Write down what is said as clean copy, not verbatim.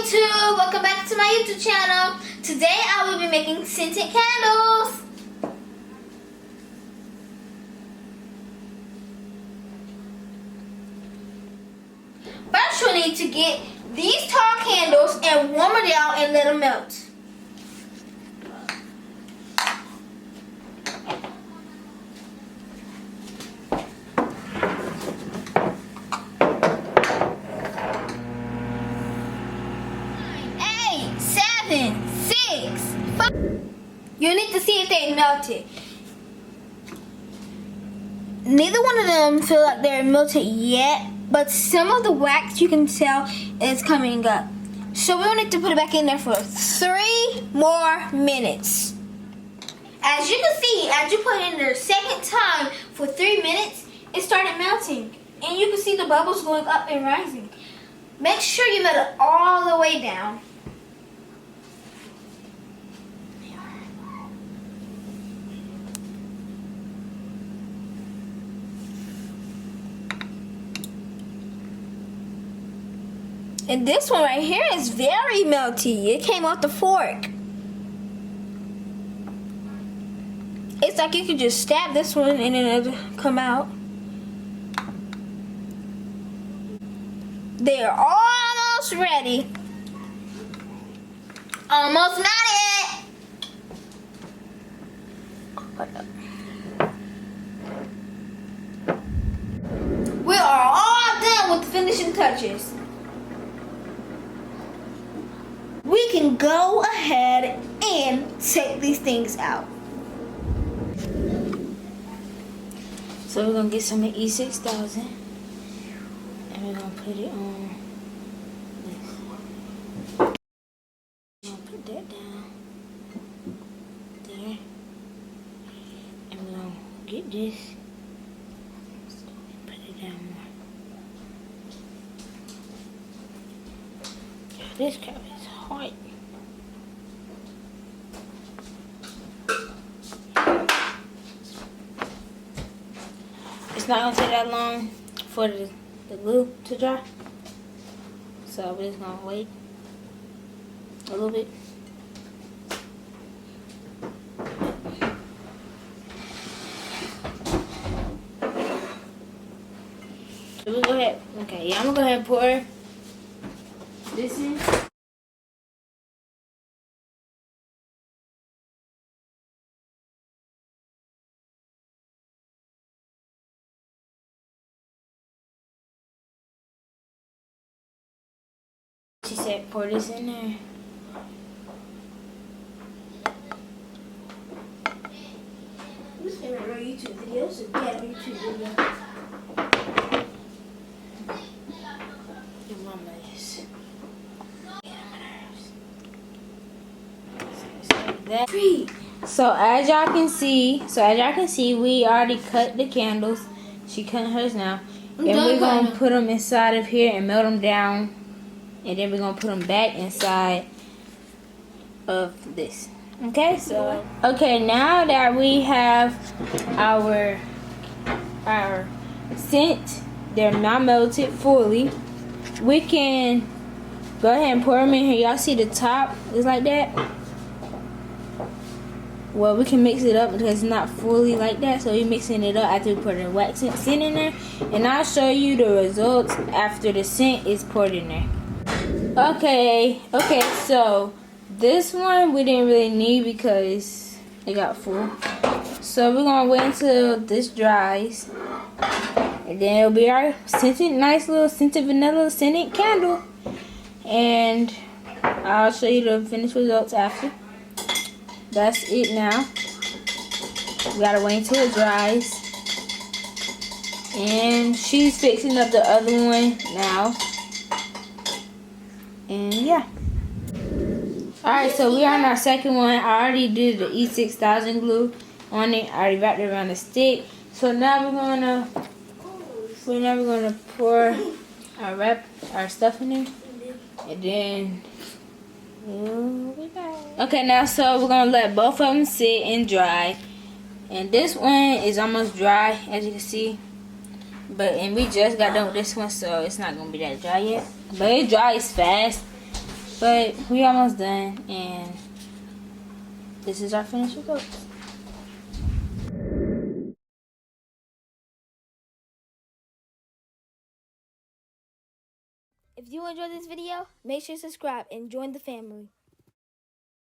YouTube, welcome back to my YouTube channel. Today I will be making scented candles. First you'll need to get these tall candles and warm it down and let them melt. You need to see if they melted. Neither one of them feel like they're melted yet, but some of the wax you can tell is coming up. So we'll need to put it back in there for 3 more minutes. As you can see, as you put it in there a second time for 3 minutes, it started melting. And you can see the bubbles going up and rising. Make sure you melt it all the way down. And this one right here is very melty. It came off the fork. It's like you could just stab this one and then it'll come out. They're almost ready. Almost not it. We are all done with the finishing touches. We can go ahead and take these things out. So we're gonna get some of E6000 and we're gonna put it on this. We're gonna put that down there, and we're gonna get this, put it down more. This cap is hot. It's not gonna take that long for the glue to dry, so we're just gonna wait a little bit. So we'll go ahead. Okay, yeah, I'm gonna go ahead and pour this in. She said pour this in there. This favorite real YouTube videos is better YouTube video. Your mama is. So as y'all can see, we already cut the candles. She cut hers now, and we're gonna put them inside of here and melt them down. And then we're going to put them back inside of this. Okay, so, okay, now that we have our scent, they're not melted fully, we can go ahead and pour them in here. Y'all see the top is like that? Well, we can mix it up because it's not fully like that. So we're mixing it up after we put the wax scent in there. And I'll show you the results after the scent is poured in there. Okay, so this one we didn't really need because it got full. So we're gonna wait until this dries, and then it'll be our scented, nice little scented vanilla scented candle. And I'll show you the finished results after. That's it now. We gotta wait until it dries. And she's fixing up the other one now. And yeah. Alright, so we are on our second one. I already did the E6000 glue on it. I already wrapped it around the stick. So now we're gonna pour our stuff in there. And then okay, now so we're gonna let both of them sit and dry. And this one is almost dry, as you can see. And we just got done with this one, so it's not gonna be that dry yet. But it dries fast. But we almost done, and this is our finished results. If you enjoyed this video, make sure to subscribe and join the family.